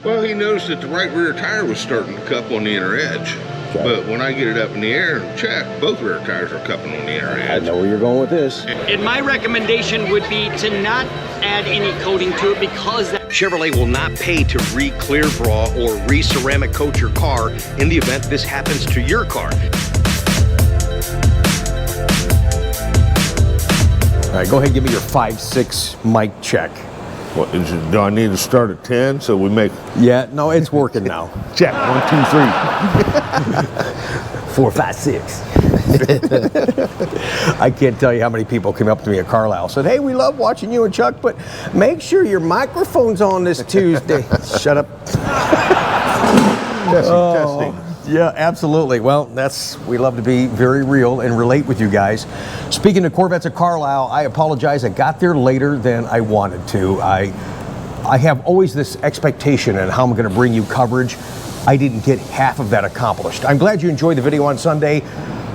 Well, he noticed that the right rear tire was starting to cup on the inner edge. Okay. But when I get it up in the air and check, both rear tires are cupping on the inner edge. I know where you're going with this. And my recommendation would be to not add any coating to it, because that Chevrolet will not pay to re-clear draw or re-ceramic coat your car in the event this happens to your car. All right, go ahead and give me your 5-6 mic check. What, do I need to start at 10 so we make... Yeah, no, it's working now. Check, 1, 2, 3. 4, 5, 6. I can't tell you how many people came up to me at Carlisle and said, hey, we love watching you and Chuck, but make sure your microphone's on this Tuesday. Shut up. Testing. Yeah, absolutely. Well, we love to be very real and relate with you guys. Speaking of Corvettes at Carlisle, I apologize. I got there later than I wanted to. I have always this expectation on how I'm going to bring you coverage. I didn't get half of that accomplished. I'm glad you enjoyed the video on Sunday.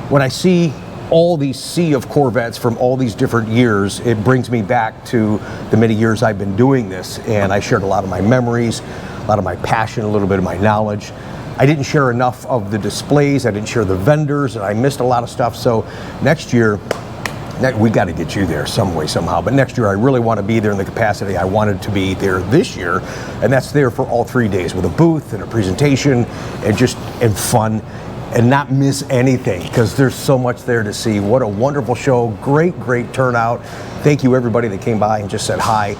When I see all these sea of Corvettes from all these different years, it brings me back to the many years I've been doing this, and I shared a lot of my memories, a lot of my passion, a little bit of my knowledge. I didn't share enough of the displays, I didn't share the vendors, and I missed a lot of stuff. So next year, we got to get you there some way, somehow. But next year, I really want to be there in the capacity I wanted to be there this year, and that's there for all 3 days with a booth and a presentation and fun, and not miss anything, because there's so much there to see. What a wonderful show, great turnout. Thank you everybody that came by and just said hi.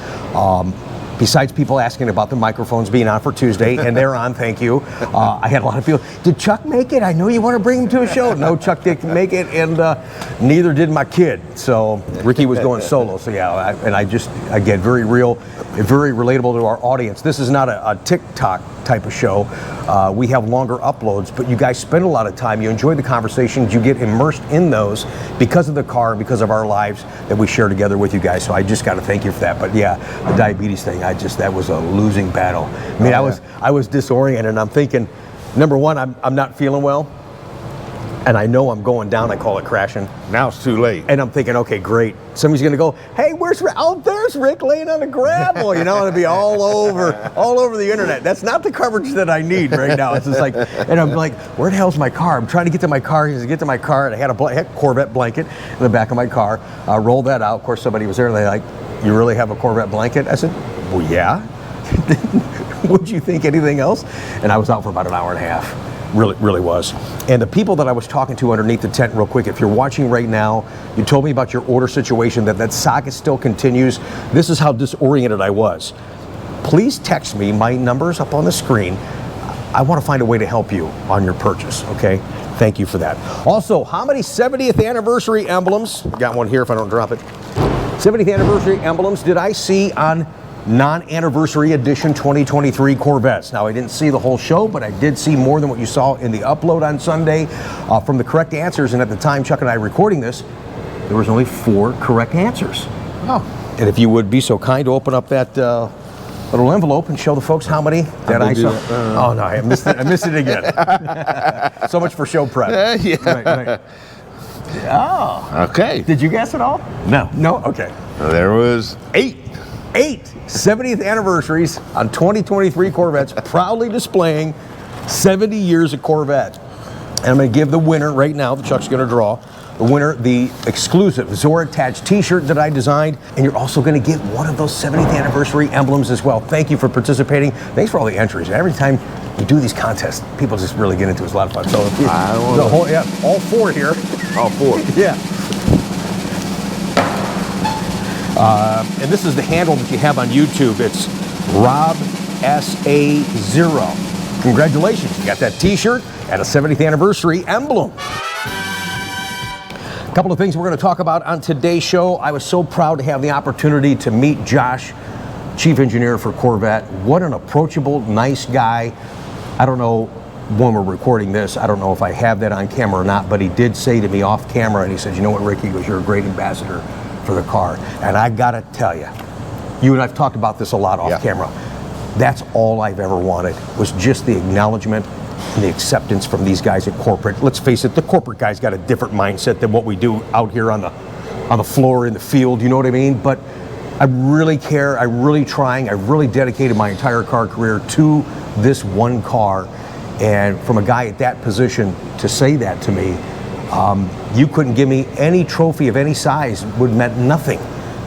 Besides people asking about the microphones being on for Tuesday, and they're on, thank you. I had a lot of people, did Chuck make it? I know you want to bring him to a show. No, Chuck didn't make it, and neither did my kid. So Ricky was going solo. So yeah, again, very real, very relatable to our audience. This is not a TikTok type of show. We have longer uploads, but you guys spend a lot of time. You enjoy the conversations. You get immersed in those because of the car, because of our lives that we share together with you guys. So I just got to thank you for that. But yeah, the diabetes thing, that was a losing battle. I mean, I was disoriented, and I'm thinking, number one, I'm not feeling well, and I know I'm going down. I call it crashing. Now it's too late. And I'm thinking, okay, great. Somebody's gonna go, hey, where's Rick? Oh, there's Rick laying on the gravel. You know, it'll be all over the internet. That's not the coverage that I need right now. It's just like, and I'm like, where the hell's my car? I'm trying to get to my car. And I had a Corvette blanket in the back of my car. Rolled that out. Of course, somebody was there. And they're like, you really have a Corvette blanket? I said, well, yeah. Would you think anything else? And I was out for about an hour and a half. Really was. And the people that I was talking to underneath the tent, real quick, if you're watching right now, you told me about your order situation, that saga still continues. This is how disoriented I was. Please text me. My number's up on the screen. I want to find a way to help you on your purchase, okay? Thank you for that. Also, how many 70th anniversary emblems, got one here if I don't drop it, 70th anniversary emblems did I see on non-anniversary edition 2023 Corvettes? Now, I didn't see the whole show, but I did see more than what you saw in the upload on Sunday. From the correct answers, and at the time Chuck and I recording this, there was only 4 correct answers. Oh. And if you would be so kind to open up that little envelope and show the folks how many that I saw. Oh no, I missed it again. So much for show prep. Yeah. Right. Oh. Okay. Did you guess it all? No. Okay. There was 8. 70th anniversaries on 2023 Corvettes, proudly displaying 70 years of Corvette. And I'm going to give the winner right now, that Chuck's going to draw, the winner, the exclusive Zora attached t-shirt that I designed, and you're also going to get one of those 70th anniversary emblems as well. Thank you for participating. Thanks for all the entries. Every time we do these contests, people just really get into it. It's a lot of fun. So all 4 here. All 4. Yeah. And this is the handle that you have on YouTube. It's Rob SA0. Congratulations, you got that t-shirt and a 70th anniversary emblem. A couple of things we're going to talk about on today's show. I was so proud to have the opportunity to meet Josh, Chief Engineer for Corvette. What an approachable, nice guy. I don't know when we're recording this, I don't know if I have that on camera or not, but he did say to me off camera, and he said, you know what, Rick, he goes, you're a great ambassador for the car. And I gotta tell you, you and I've talked about this a lot off camera. That's all I've ever wanted, was just the acknowledgement and the acceptance from these guys at corporate. Let's face it, the corporate guys got a different mindset than what we do out here on the floor in the field, you know what I mean? But I really care. I'm really trying. I've really dedicated my entire car career to this one car. And from a guy at that position to say that to me, you couldn't give me any trophy of any size. Would meant nothing.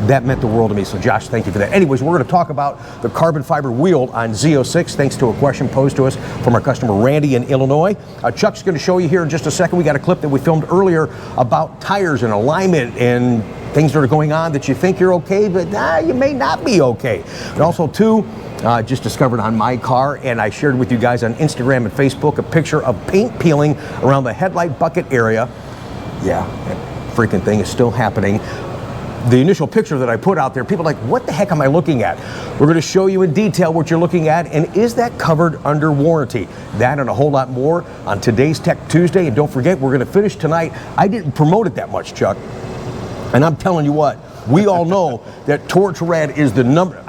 That meant the world to me. So Josh, thank you for that. Anyways, we're going to talk about the carbon fiber wheel on Z06, thanks to a question posed to us from our customer Randy in Illinois. Chuck's going to show you here in just a second. We got a clip that we filmed earlier about tires and alignment and things that are going on that you think you're okay, but you may not be okay. And also too, just discovered on my car, and I shared with you guys on Instagram and Facebook a picture of paint peeling around the headlight bucket area. Yeah, that freaking thing is still happening. The initial picture that I put out there, people are like, what the heck am I looking at? We're going to show you in detail what you're looking at, and is that covered under warranty? That and a whole lot more on today's Tech Tuesday. And don't forget, we're going to finish tonight. I didn't promote it that much, Chuck, and I'm telling you what, we all know that Torch Red is the number.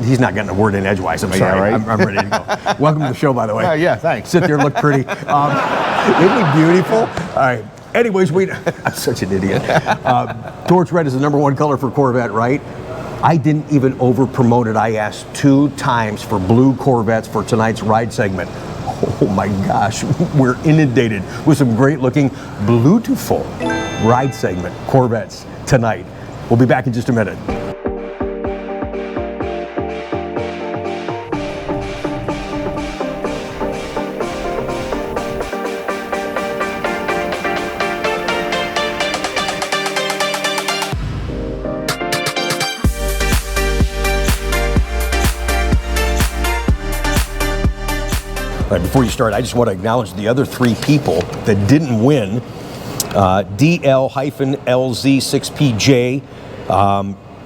He's not getting a word in edgewise. I'm sorry. Right? I'm ready to go. Welcome to the show, by the way. Yeah, thanks. Sit there, look pretty. Isn't he beautiful? All right. Anyways, I'm such an idiot. Torch Red is the #1 color for Corvette, right? I didn't even over promote it. I asked 2 times for blue Corvettes for tonight's ride segment. Oh my gosh, we're inundated with some great looking beautiful ride segment Corvettes tonight. We'll be back in just a minute. Before you start, I just want to acknowledge the other 3 people that didn't win. DL-LZ6PJ,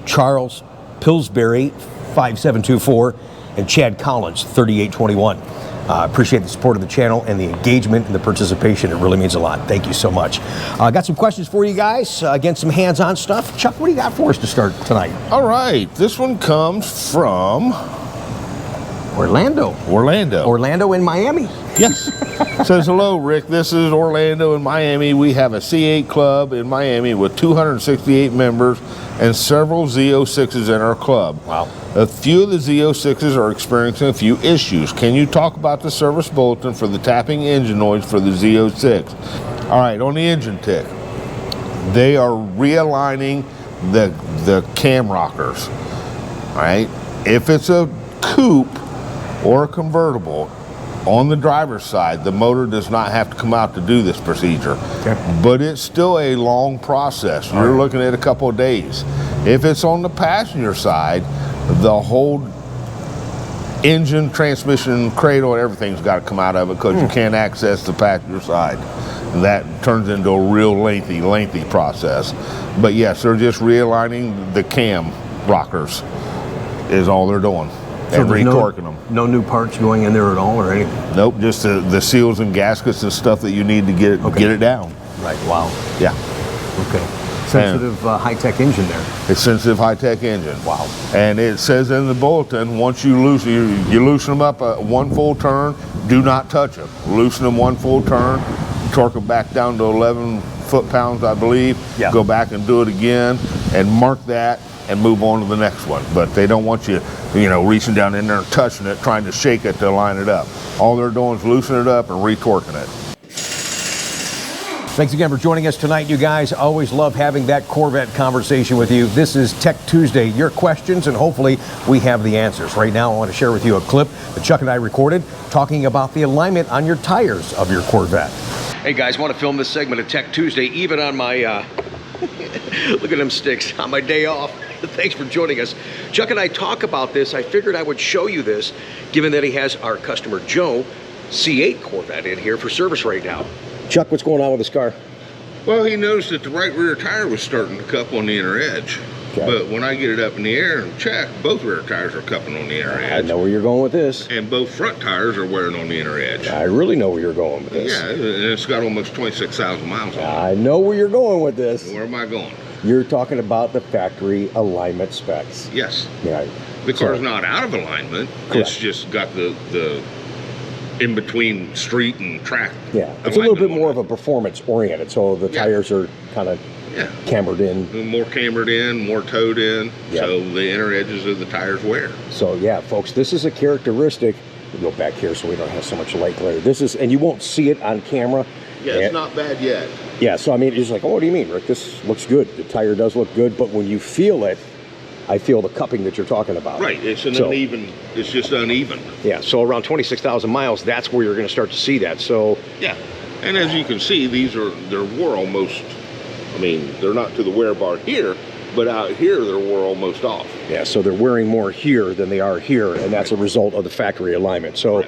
Charles Pillsbury, 5724, and Chad Collins, 3821. Appreciate the support of the channel and the engagement and the participation. It really means a lot. Thank you so much. Got some questions for you guys. Again, some hands-on stuff. Chuck, what do you got for us to start tonight? All right, this one comes from Orlando. Orlando in Miami. Yes. Says, hello, Rick. This is Orlando in Miami. We have a C8 club in Miami with 268 members and several Z06s in our club. Wow. A few of the Z06s are experiencing a few issues. Can you talk about the service bulletin for the tapping engine noise for the Z06? All right, on the engine tick, they are realigning the cam rockers. All right. If it's a coupe or a convertible, on the driver's side, the motor does not have to come out to do this procedure. Okay. But it's still a long process. You're looking at a couple of days. If it's on the passenger side, the whole engine, transmission, cradle, everything's got to come out of it because you can't access the passenger side. That turns into a real lengthy process. But yes, they're just realigning the cam rockers is all they're doing. So and retorquing them. No new parts going in there at all or anything? Nope, just the seals and gaskets and stuff that you need to get it down. Right, wow. Yeah. Okay. Sensitive high-tech engine there. It's sensitive high-tech engine. Wow. And it says in the bulletin, once you loosen them up 1 full turn, do not touch them. Loosen them 1 full turn, torque them back down to 11 foot-pounds, I believe. Yeah. Go back and do it again and mark that and move on to the next one. But they don't want you, reaching down in there and touching it, trying to shake it to line it up. All they're doing is loosening it up and retorquing it. Thanks again for joining us tonight, you guys. Always love having that Corvette conversation with you. This is Tech Tuesday. Your questions, and hopefully we have the answers. Right now, I want to share with you a clip that Chuck and I recorded talking about the alignment on your tires of your Corvette. Hey guys, want to film this segment of Tech Tuesday even on my, look at them sticks, on my day off. Thanks for joining us. Chuck and I talk about this. I figured I would show you this, given that he has our customer Joe C8 Corvette in here for service right now. Chuck, what's going on with this car? Well, he noticed that the right rear tire was starting to cup on the inner edge. Okay. But when I get it up in the air and check, both rear tires are cupping on the inner I edge. know where you're going with this. And both front tires are wearing on the inner edge. I really know where you're going with this. Yeah, and it's got almost 26,000 miles on it. I know where you're going with this. Where am I going? You're talking about the factory alignment specs. Yes. Yeah. The car's not out of alignment. Correct. It's just got the in between street and track. Yeah, it's a little bit more of a performance oriented, so the tires are kind of Yeah. cambered in. More cambered in, more towed in, Yep. so the inner edges of the tires wear. So yeah, folks, this is a characteristic. We'll go back here so we don't have so much light glare. This is, and you won't see it on camera. Yeah, it's not bad yet. Yeah, so I mean, it's like, oh, what do you mean, Rick? This looks good. The tire does look good, but when you feel it, I feel the cupping that you're talking about. Right, it's uneven, it's just uneven. Yeah, so around 26,000 miles, that's where you're going to start to see that. So Yeah, and as you can see, they're wore almost, I mean, they're not to the wear bar here, but out here they're wore almost off. Yeah, so they're wearing more here than they are here, and that's a result of the factory alignment. So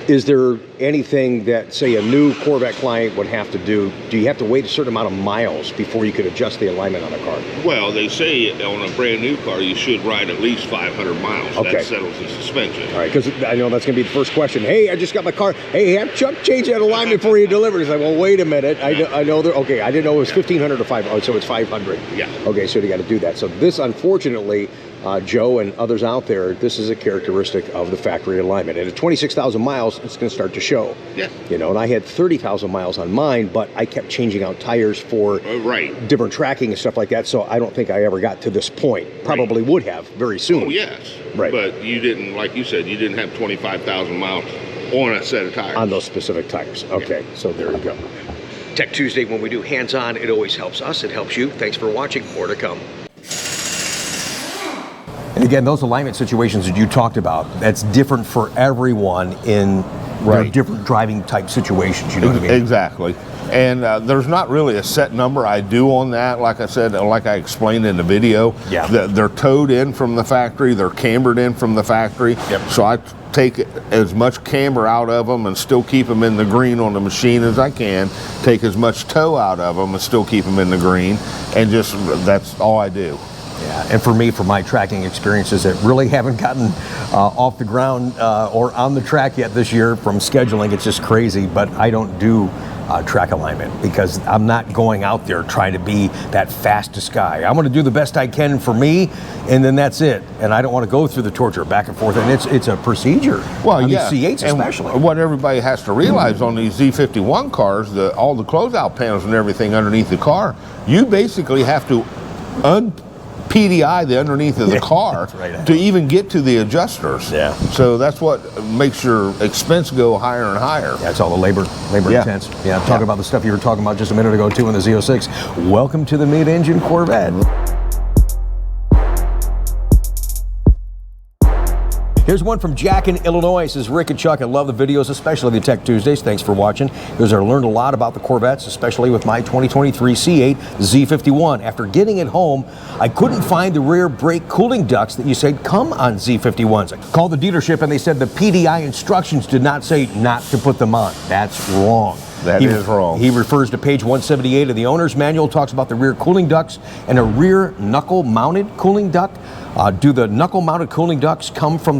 is there anything that, say, a new Corvette client would have to do? Do you have to wait a certain amount of miles before you could adjust the alignment on a car? Well, they say on a brand new car, you should ride at least 500 miles. Okay. That settles the suspension. All right, because I know that's going to be the first question. Hey, I just got my car. Hey, have Chuck change that alignment before you deliver. He's like, well, wait a minute. I know there. Okay, I didn't know it was 1,500 to 500. Oh, so it's 500. Yeah. Okay, so you got to do that. So this, unfortunately, Joe and others out there, this is a characteristic of the factory alignment. And at 26,000 miles, it's going to start to show. Yeah. You know, and I had 30,000 miles on mine, but I kept changing out tires for Right. different tracking and stuff like that. So I don't think I ever got to this point. Probably would have very soon. Oh, yes. Right. But you didn't, like you said, you didn't have 25,000 miles on a set of tires. On those specific tires. Okay, so there you go. Tech Tuesday, when we do hands-on, it always helps us. It helps you. Thanks for watching. More to come. And again, those alignment situations that you talked about, that's different for everyone in their Right. different driving type situations, you know what I mean? Exactly. And there's not really a set number I do on that. Like I said, like I explained in the video, Yeah. they're towed in from the factory, they're cambered in from the factory. Yep. So I take as much camber out of them and still keep them in the green on the machine as I can, take as much tow out of them and still keep them in the green, and just, that's all I do. Yeah, and for me, for my tracking experiences that really haven't gotten off the ground or on the track yet this year from scheduling, it's just crazy, but I don't do track alignment because I'm not going out there trying to be that fastest guy. I'm going to do the best I can for me, and then that's it. And I don't want to go through the torture back and forth, and it's a procedure. Well, on yeah, these C8s and especially. what everybody has to realize on these Z51 cars, all the closeout panels and everything underneath the car, you basically have to PDI the underneath of the car right. to even get to the adjusters. Yeah. So that's what makes your expense go higher and higher. That's all the labor Yeah. intense. Yeah, talk about the stuff you were talking about just a minute ago too in the Z06. Welcome to the mid-engine Corvette. Here's one from Jack in Illinois. It says, Rick and Chuck, I love the videos, especially the Tech Tuesdays. Thanks for watching. Because I learned a lot about the Corvettes, especially with my 2023 C8 Z51. After getting it home, I couldn't find the rear brake cooling ducts that you said come on Z51s. I called the dealership and they said the PDI instructions did not say not to put them on. That's wrong. That is wrong. He refers to page 178 of the owner's manual, talks about the rear cooling ducts and a rear knuckle-mounted cooling duct. Do the knuckle-mounted cooling ducts come on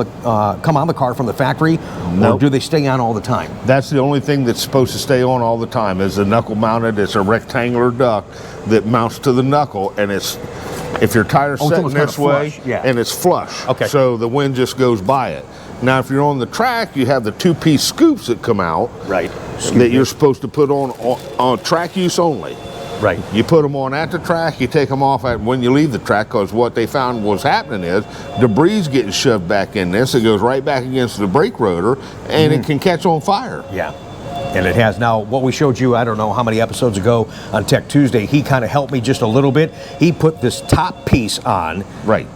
the car from the factory, Nope. or do they stay on all the time? That's the only thing that's supposed to stay on all the time is the knuckle mounted. It's a rectangular duct that mounts to the knuckle, and if your tire's Oh, it's setting almost kinda this way, flush, yeah. and it's flush, Okay. so the wind just goes by it. Now, if you're on the track, you have the two-piece scoops that come out Right. that you're supposed to put on track use only. Right. You put them on at the track, you take them off when you leave the track, because what they found was happening is debris getting shoved back in this. It goes right back against the brake rotor, and it can catch on fire. Yeah. And it has. Now, what we showed you, I don't know how many episodes ago on Tech Tuesday, he kind of helped me just a little bit. He put this top piece on. Right.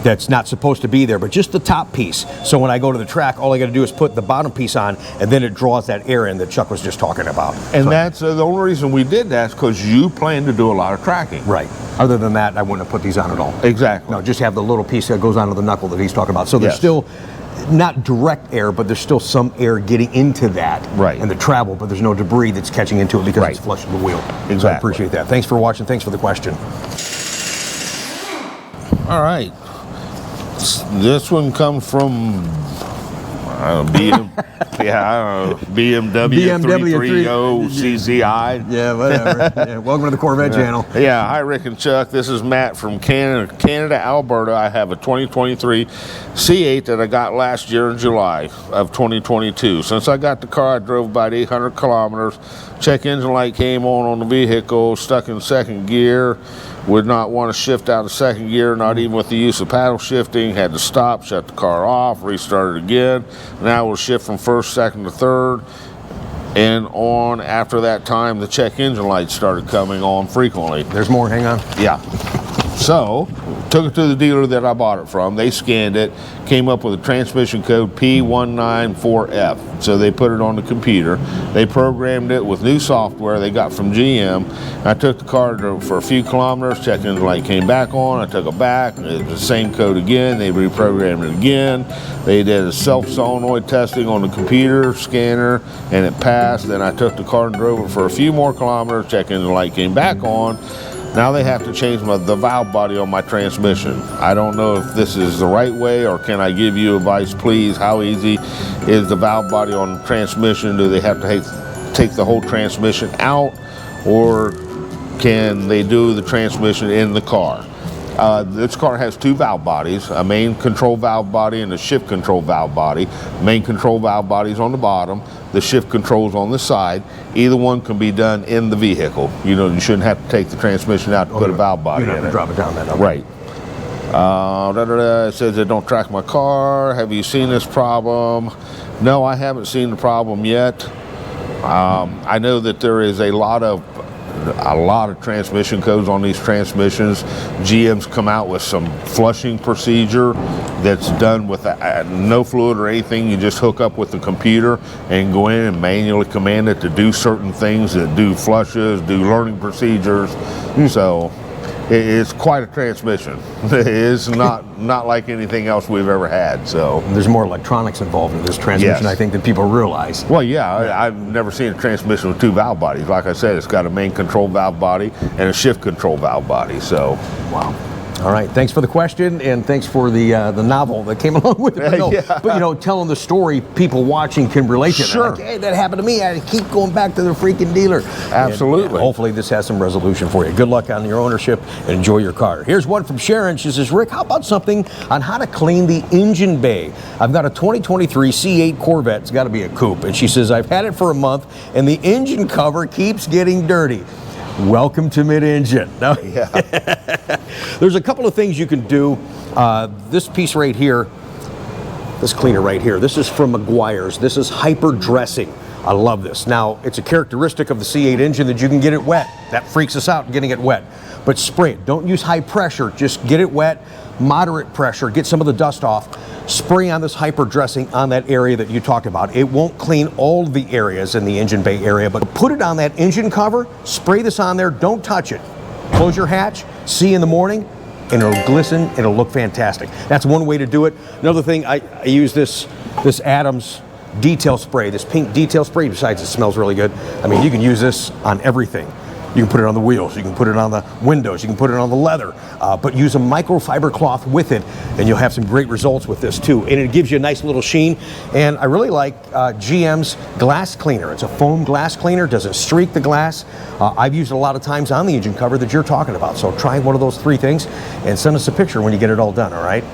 That's not supposed to be there, but just the top piece. So when I go to the track, all I got to do is put the bottom piece on, and then it draws that air in that Chuck was just talking about. And So- that's the only reason we did that is because you plan to do a lot of tracking. Right. Other than that, I wouldn't have put these on at all. Exactly. No, just have the little piece that goes onto the knuckle that he's talking about. So there's Yes. still not direct air, but there's still some air getting into that Right. and the travel, but there's no debris that's catching into it because Right. it's flush with the wheel. So I Exactly. appreciate that. Thanks for watching. Thanks for the question. All right. This one comes from, BMW 330 CCI. Yeah, whatever. Yeah, welcome to the Corvette channel. Yeah, hi Rick and Chuck. This is Matt from Canada, Alberta. I have a 2023 C8 that I got last year in July of 2022. Since I got the car, I drove about 800 kilometers. Check engine light came on the vehicle, stuck in second gear. Would not want to shift out of second gear, not even with the use of paddle shifting. Had to stop, shut the car off, restart it again. Now we'll shift from first, second to third. And on after that time, the check engine lights started coming on frequently. There's more, hang on. Yeah. So, took it to the dealer that I bought it from. They scanned it, came up with a transmission code P194F. So they put it on the computer. They programmed it with new software they got from GM. I took the car for a few kilometers, check engine light came back on. I took it back, the same code again. They reprogrammed it again. They did a self-solenoid testing on the computer scanner, and it passed. Then I took the car and drove it for a few more kilometers, check engine light came back on. Now they have to change the valve body on my transmission. I don't know if this is the right way, or can I give you advice, please? How easy is the valve body on the transmission? Do they have to take the whole transmission out, or can they do the transmission in the car? This car has two valve bodies, a main control valve body and a shift control valve body. Main control valve body is on the bottom, the shift controls on the side. Either one can be done in the vehicle. You know, you shouldn't have to take the transmission out to put a valve body in it. Drop it down then. Okay. Right. It says they don't track my car. Have you seen this problem? No, I haven't seen the problem yet. I know that there is a lot of transmission codes on these transmissions. GM's come out with some flushing procedure that's done with no fluid or anything. You just hook up with the computer and go in and manually command it to do certain things, that do flushes, do learning procedures. So it's quite a transmission. It is not like anything else we've ever had. So there's more electronics involved in this transmission, yes, I think, than people realize. Well, yeah, I've never seen a transmission with two valve bodies. Like I said, it's got a main control valve body and a shift control valve body. So, wow. All right, thanks for the question, and thanks for the novel that came along with it. But you know, telling the story, people watching can relate to it. Sure. Like, hey, that happened to me. I keep going back to the freaking dealer. Absolutely. And hopefully this has some resolution for you. Good luck on your ownership, and enjoy your car. Here's one from Sharon. She says, Rick, how about something on how to clean the engine bay? I've got a 2023 C8 Corvette. It's got to be a coupe. And she says, I've had it for a month, and the engine cover keeps getting dirty. Welcome to mid-engine. Now, there's a couple of things you can do. This piece right here, this cleaner right here, this is from Meguiar's. This is hyper dressing. I love this. Now, it's a characteristic of the C8 engine that you can get it wet. That freaks us out, getting it wet. But spray it. Don't use high pressure. Just get it wet, moderate pressure, get some of the dust off. Spray on this hyper dressing on that area that you talked about. It won't clean all the areas in the engine bay area, but put it on that engine cover, spray this on there, don't touch it. Close your hatch, see in the morning, and it'll glisten, it'll look fantastic. That's one way to do it. Another thing, I use this Adams detail spray, this pink detail spray. Besides, it smells really good. I mean, you can use this on everything. You can put it on the wheels, you can put it on the windows, you can put it on the leather, but use a microfiber cloth with it, and you'll have some great results with this too. And it gives you a nice little sheen. And I really like GM's glass cleaner. It's a foam glass cleaner, doesn't streak the glass. I've used it a lot of times on the engine cover that you're talking about. So try one of those three things and send us a picture when you get it all done, all right?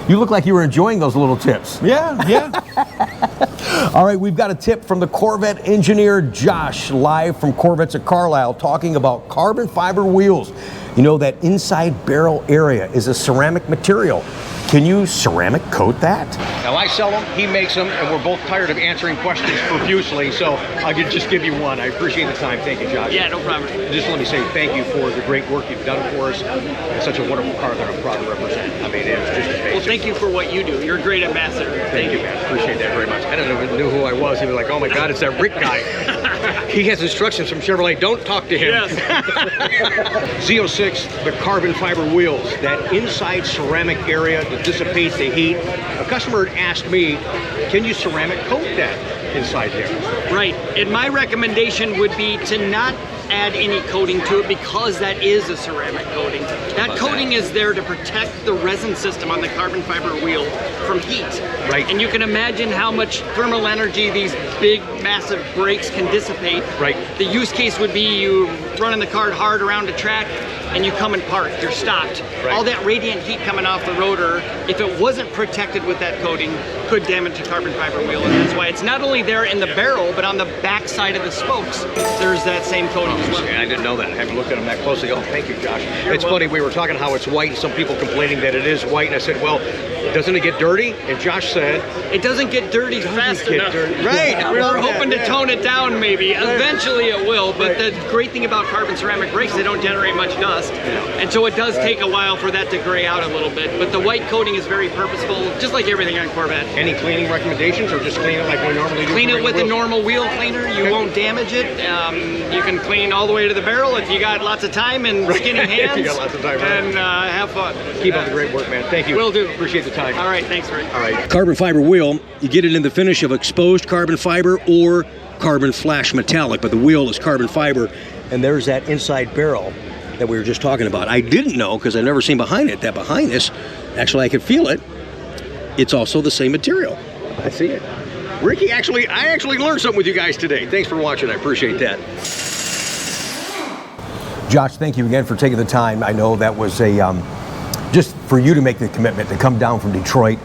You look like you were enjoying those little tips. yeah. All right, we've got a tip from the Corvette engineer, Josh, live from Corvettes at Carlisle, talking about carbon fiber wheels. You know, that inside barrel area is a ceramic material. Can you ceramic coat that? Now I sell them, he makes them, and we're both tired of answering questions profusely, so I could just give you one. I appreciate the time. Thank you, Josh. Yeah, no problem. Just let me say thank you for the great work you've done for us. It's such a wonderful car that I'm proud to represent. I mean, it's just amazing. Well, thank you for what you do. You're a great ambassador. Thank you, man. Appreciate that very much. I don't even know who I was. He was like, oh my God, it's that Rick guy. He has instructions from Chevrolet. Don't talk to him. Yes. Z06, the carbon fiber wheels, that inside ceramic area that dissipates the heat. A customer had asked me, can you ceramic coat that inside there? Right. And my recommendation would be to not add any coating to it because that is a ceramic coating. That coating is there to protect the resin system on the carbon fiber wheel from heat. Right. And you can imagine how much thermal energy these big, massive brakes can dissipate. Right. The use case would be you running the car hard around a track and you come and park, you're stopped. Right. All that radiant heat coming off the rotor, if it wasn't protected with that coating, could damage the carbon fiber wheel. And that's why it's not only there in the barrel, but on the back side of the spokes, there's that same coating as well. I didn't know that. I haven't looked at them that closely. Oh, thank you, Josh. It's funny, we were talking how it's white and some people complaining that it is white. And I said, well, doesn't it get dirty? And Josh said, it doesn't get dirty fast get enough. dirty. Right. We were hoping to tone it down maybe. Eventually it will, but the great thing about carbon ceramic brakes, they don't generate much dust. And so it does take a while for that to gray out a little bit. But the white coating is very purposeful, just like everything on Corvette. any cleaning recommendations, or just clean it like we normally do? Clean it with a normal wheel cleaner. You won't damage it. You can clean all the way to the barrel if you got lots of time and skinny hands. If you got lots of time, and have fun. Keep up the great work, man. Thank you. Will do. Appreciate the time. All right, thanks, Rick. All right. Carbon fiber wheel, you get it in the finish of exposed carbon fiber or carbon flash metallic, but the wheel is carbon fiber. And there's that inside barrel that we were just talking about. I didn't know, because I've never seen behind it, that behind this, actually I could feel it, it's also the same material. I see it. Ricky, I actually learned something with you guys today. Thanks for watching. I appreciate that. Josh, thank you again for taking the time. I know that was a just for you to make the commitment to come down from Detroit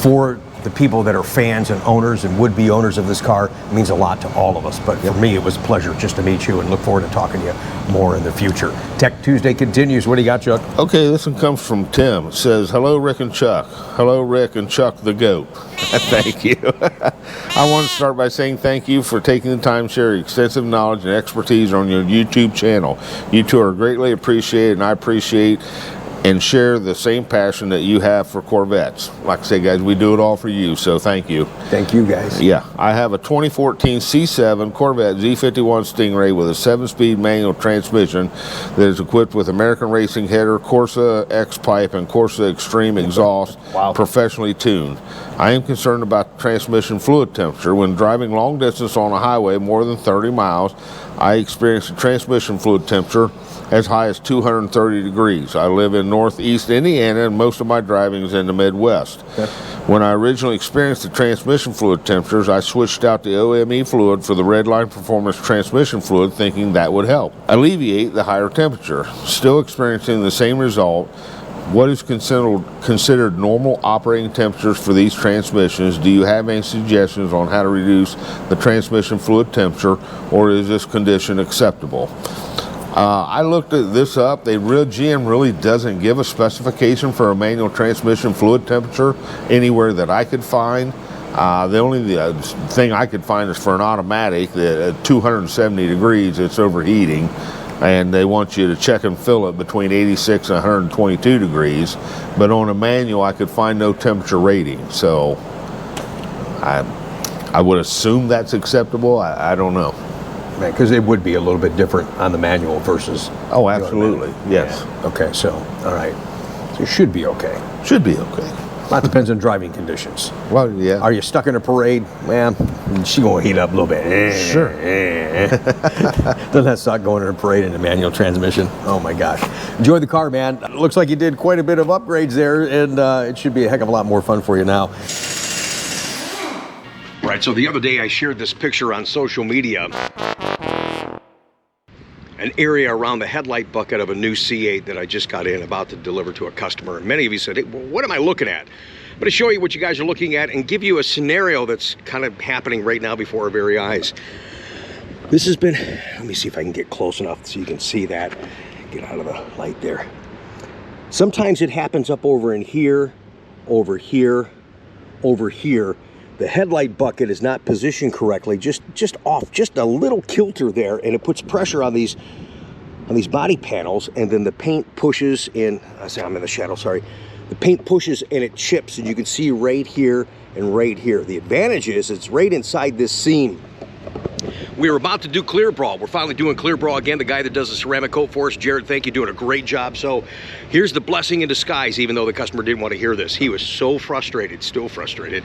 for the people that are fans and owners and would-be owners of this car. It means a lot to all of us. But for me, it was a pleasure just to meet you and look forward to talking to you more in the future. Tech Tuesday continues. What do you got, Chuck? Okay, this one comes from Tim. It says, hello, Rick and Chuck. Hello, Rick and Chuck the GOAT. Thank you. I want to start by saying thank you for taking the time to share your extensive knowledge and expertise on your YouTube channel. You two are greatly appreciated, and I appreciate and share the same passion that you have for Corvettes. Like I say, guys, we do it all for you, so thank you. Thank you, guys. Yeah, I have a 2014 C7 Corvette Z51 Stingray with a 7-speed manual transmission that is equipped with American Racing header, Corsa X pipe, and Corsa Extreme exhaust, professionally tuned. I am concerned about transmission fluid temperature. When driving long distance on a highway more than 30 miles, I experienced a transmission fluid temperature as high as 230 degrees. I live in northeast Indiana, and most of my driving is in the Midwest. Okay. When I originally experienced the transmission fluid temperatures, I switched out the OME fluid for the Redline Performance transmission fluid, thinking that would help alleviate the higher temperature. Still experiencing the same result. What is considered normal operating temperatures for these transmissions? Do you have any suggestions on how to reduce the transmission fluid temperature, or is this condition acceptable? I looked at this up. GM really doesn't give a specification for a manual transmission fluid temperature anywhere that I could find. The only thing I could find is for an automatic that at 270 degrees it's overheating, and they want you to check and fill it between 86 and 122 degrees. But on a manual, I could find no temperature rating. So I would assume that's acceptable. I don't know. Because it would be a little bit different on the manual versus... Oh, absolutely. Yes. Yeah. Okay, so, all right. So it should be okay. Should be okay. That depends on driving conditions. Well, yeah. Are you stuck in a parade? Man, she gonna heat up a little bit. Sure. Doesn't that suck going in a parade in a manual transmission? Oh my gosh. Enjoy the car, man. Looks like you did quite a bit of upgrades there, and it should be a heck of a lot more fun for you now. Right, so the other day I shared this picture on social media. An area around the headlight bucket of a new C8 that I just got in, about to deliver to a customer. And many of you said, hey, what am I looking at? I'm going to show you what you guys are looking at and give you a scenario that's kind of happening right now before our very eyes. This has been, let me see if I can get close enough so you can see that. Get out of the light there. Sometimes it happens up over in here, over here, over here. The headlight bucket is not positioned correctly, just off, just a little kilter there, and it puts pressure on these body panels, and then the paint pushes in. I'm in the shadow, sorry. The paint pushes and it chips, and you can see right here and right here. The advantage is it's right inside this seam. We were about to do clear brawl. We're finally doing clear brawl again. The guy that does the ceramic coat for us, Jared, thank you, doing a great job. So here's the blessing in disguise, even though the customer didn't want to hear this. He was so frustrated, still frustrated.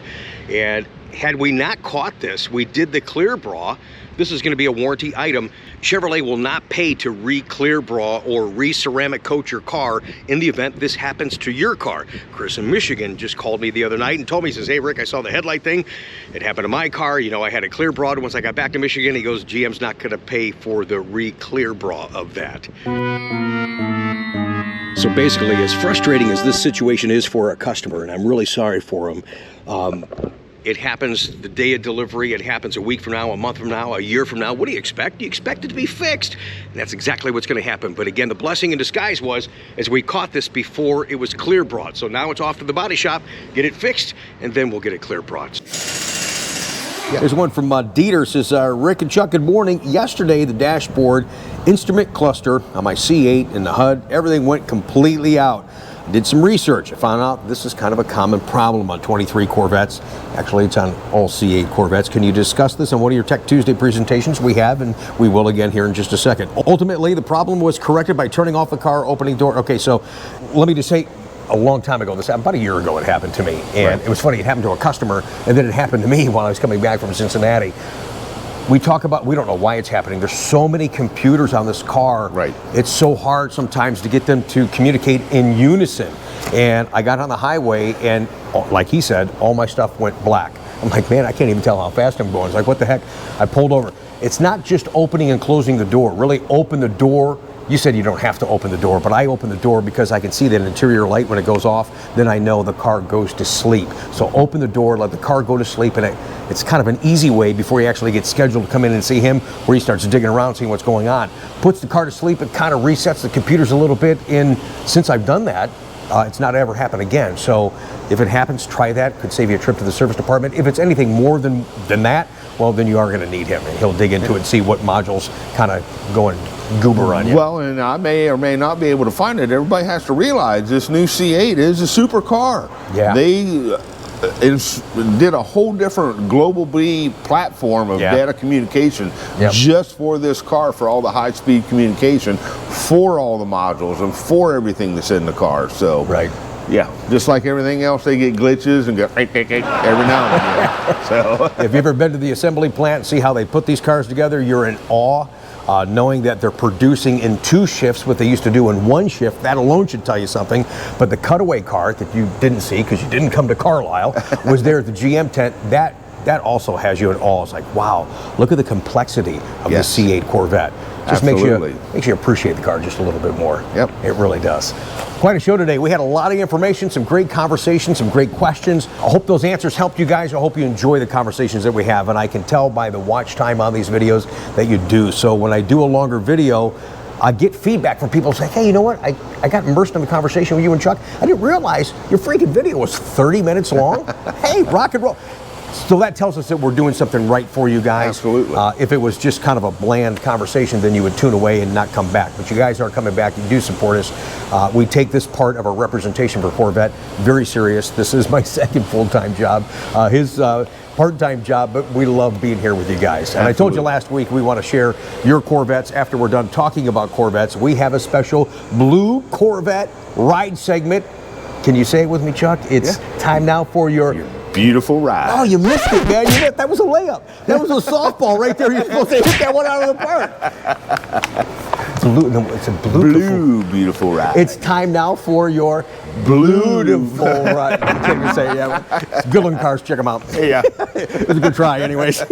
And had we not caught this, we did the clear bra. This is going to be a warranty item. Chevrolet will not pay to re-clear bra or re-ceramic coat your car in the event this happens to your car. Chris in Michigan just called me the other night and told me, he says, hey Rick, I saw the headlight thing. It happened to my car. You know, I had a clear bra. Once I got back to Michigan, he goes, GM's not going to pay for the re-clear bra of that. So basically, as frustrating as this situation is for a customer, and I'm really sorry for him, it happens the day of delivery. It happens a week from now, a month from now, a year from now. What do you expect? You expect it to be fixed. And that's exactly what's going to happen. But again, the blessing in disguise was, as we caught this before it was clear brought. So now it's off to the body shop, get it fixed, and then we'll get it clear brought. There's one from Dieter, says, Rick and Chuck, good morning. Yesterday, the dashboard instrument cluster on my C8 and the HUD, everything went completely out. I did some research. I found out this is kind of a common problem on 23 Corvettes. Actually, it's on all C8 Corvettes. Can you discuss this on one of your Tech Tuesday presentations? We have, and we will again here in just a second. Ultimately, the problem was corrected by turning off the car, opening door. Okay, so let me just say, a long time ago, about a year ago, it happened to me. And it was funny, it happened to a customer, and then it happened to me while I was coming back from Cincinnati. We talk about, we don't know why it's happening. There's so many computers on this car. Right. It's so hard sometimes to get them to communicate in unison. And I got on the highway and, like he said, all my stuff went black. I'm like, man, I can't even tell how fast I'm going. It's like, what the heck? I pulled over. It's not just opening and closing the door. Really open the door. You said you don't have to open the door, but I open the door because I can see that interior light when it goes off, then I know the car goes to sleep. So open the door, let the car go to sleep, and it's kind of an easy way before you actually get scheduled to come in and see him, where he starts digging around, seeing what's going on. Puts the car to sleep, it kind of resets the computers a little bit. Since I've done that, it's not ever happened again. So if it happens, try that. Could save you a trip to the service department. If it's anything more than that, well, then you are going to need him, and he'll dig into it and see what modules kind of go and goober on you. Well, and I may or may not be able to find it. Everybody has to realize this new C8 is a super car. Yeah. They did a whole different global B platform of data communication just for this car, for all the high-speed communication, for all the modules, and for everything that's in the car. So, yeah, just like everything else, they get glitches and go every now and again. So, if you've ever been to the assembly plant and see how they put these cars together, you're in awe. Knowing that they're producing in 2 shifts what they used to do in 1 shift, that alone should tell you something. But the cutaway cart that you didn't see because you didn't come to Carlisle was there at the GM tent. That also has you in awe. It's like, wow, look at the complexity of the C8 Corvette. Just makes you appreciate the car just a little bit more. Yep. It really does. Quite a show today. We had a lot of information, some great conversations, some great questions. I hope those answers helped you guys. I hope you enjoy the conversations that we have. And I can tell by the watch time on these videos that you do. So when I do a longer video, I get feedback from people saying, hey, you know what? I got immersed in the conversation with you and Chuck. I didn't realize your freaking video was 30 minutes long. Hey, rock and roll. So that tells us that we're doing something right for you guys. Absolutely. If it was just kind of a bland conversation, then you would tune away and not come back. But you guys are coming back. You do support us. We take this part of our representation for Corvette very serious. This is my second full-time job. His part-time job, but we love being here with you guys. And I told you last week we want to share your Corvettes. After we're done talking about Corvettes, we have a special BLUE Corvette Ride segment. Can you say it with me, Chuck? It's time now for your beautiful ride. Oh, you missed it, man. That was a layup. That was a softball right there. You're supposed to hit that one out of the park. It's a blue beautiful ride. It's time now for your beautiful ride. Can you say, it's good looking cars. Check them out. Yeah. It was a good try anyways.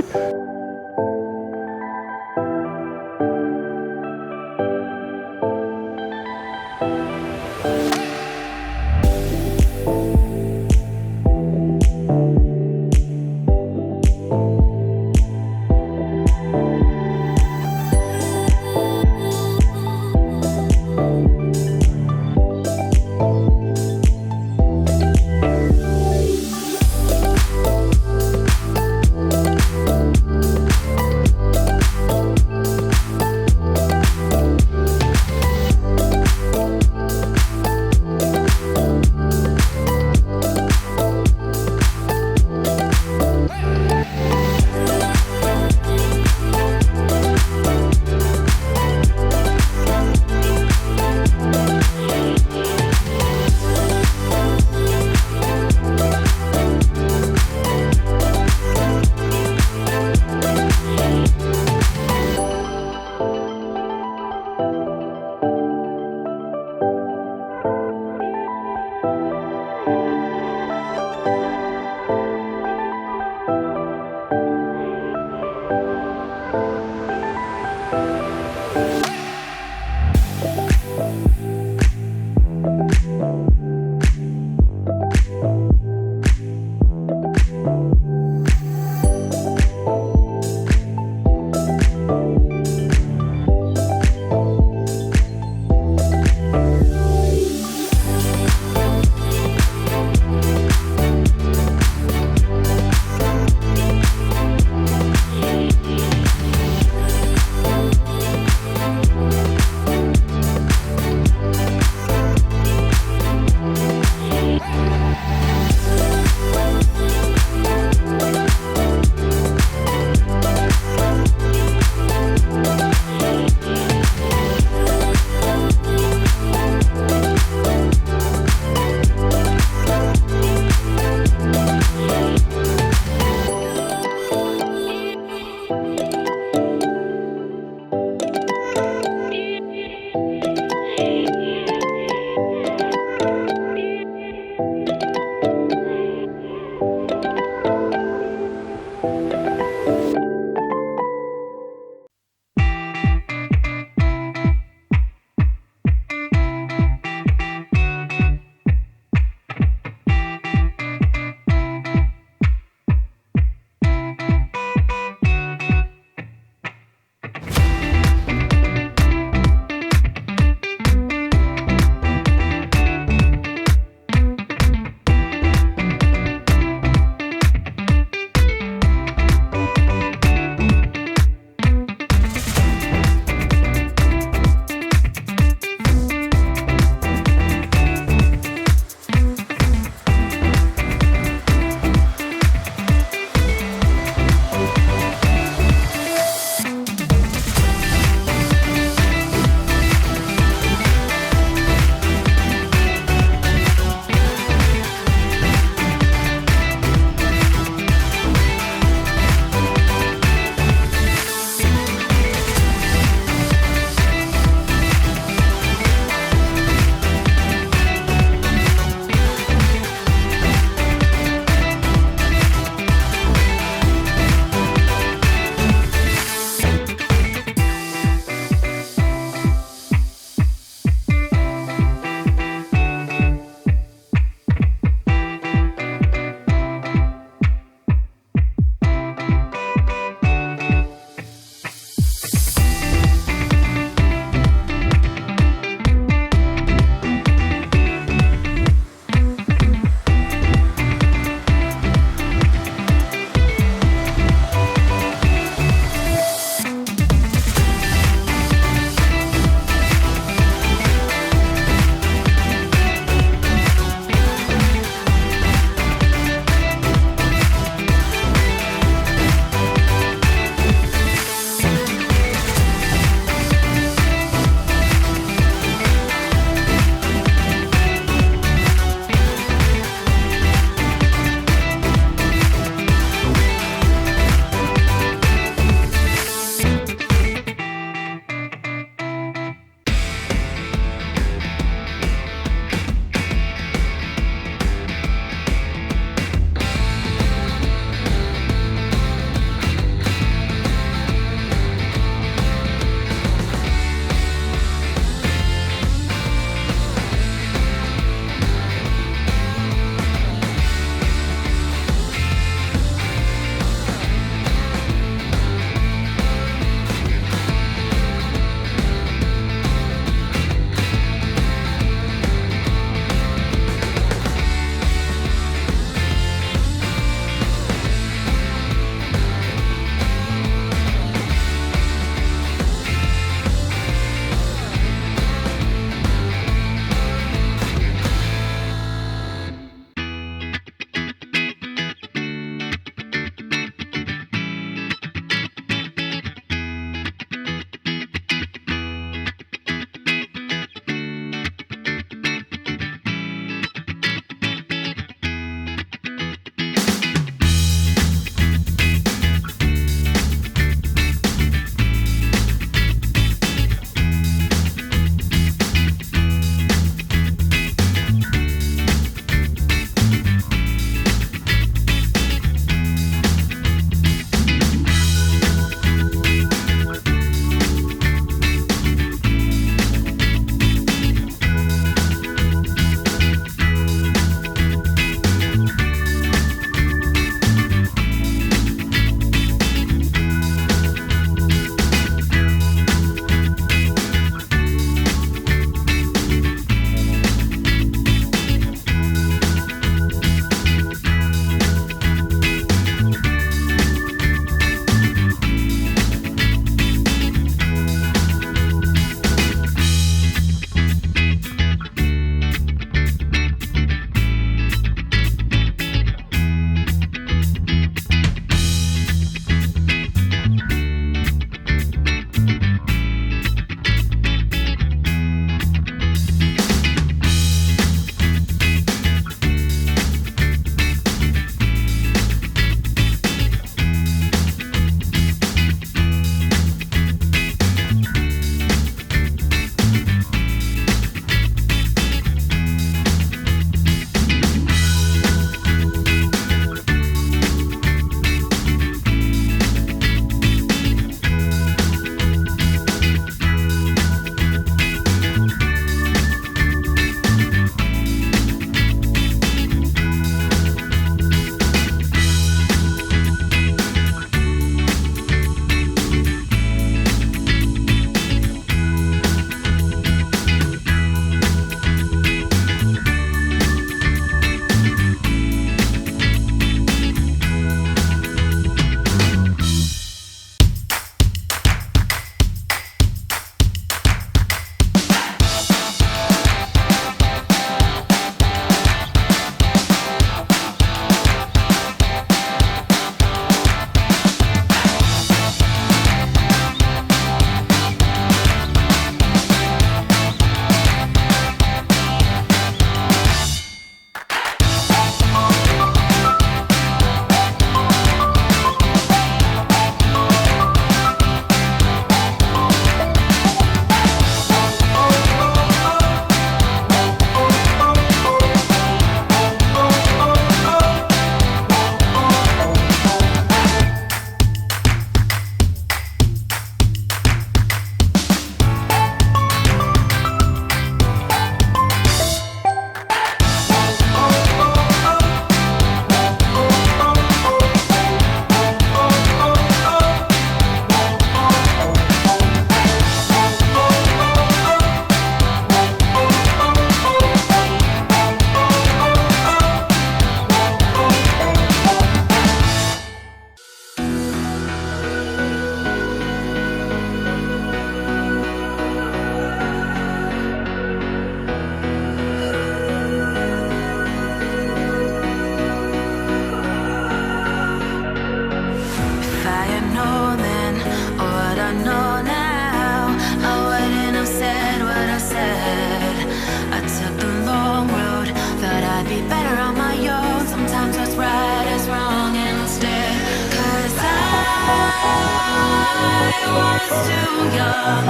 was too young,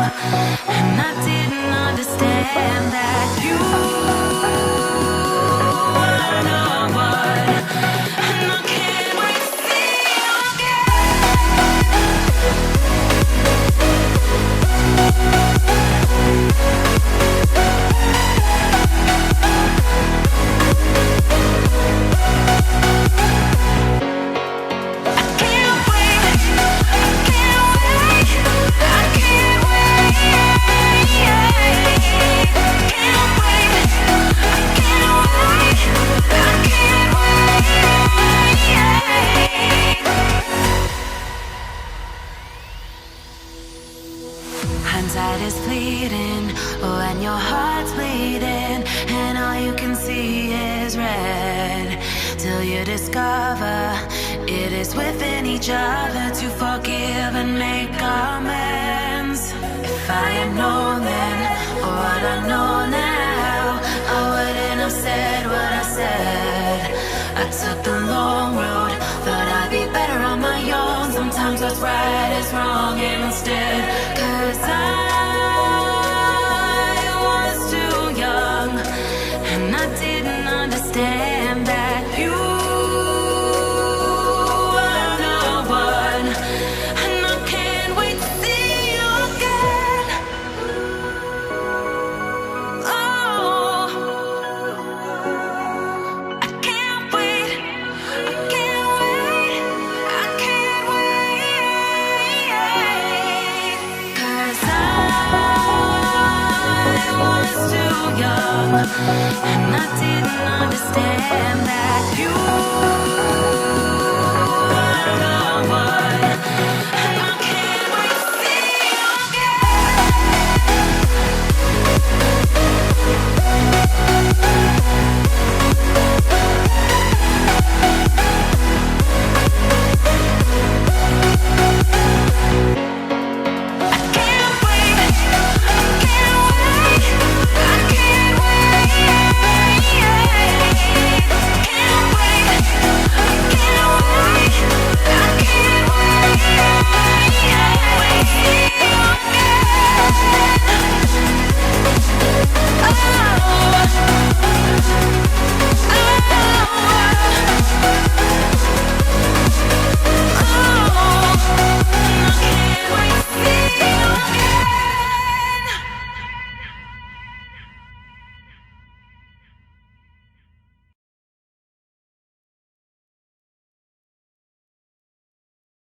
and I didn't understand that you were no one, and I can't wait to see you hindsight is fleeting, oh, and your heart's bleeding, and all you can see is red, till you discover it is within each other to forgive and make amends. If I had known then, or what I know now, I wouldn't have said what I said. I took the long road, thought I'd be better on my own. Sometimes what's right is wrong instead, 'cause I was too young, and I didn't understand that you were no one, and I can't wait to see you again. Oh, I can't wait, I can't wait, I can't wait, 'cause I was too young, and I didn't understand that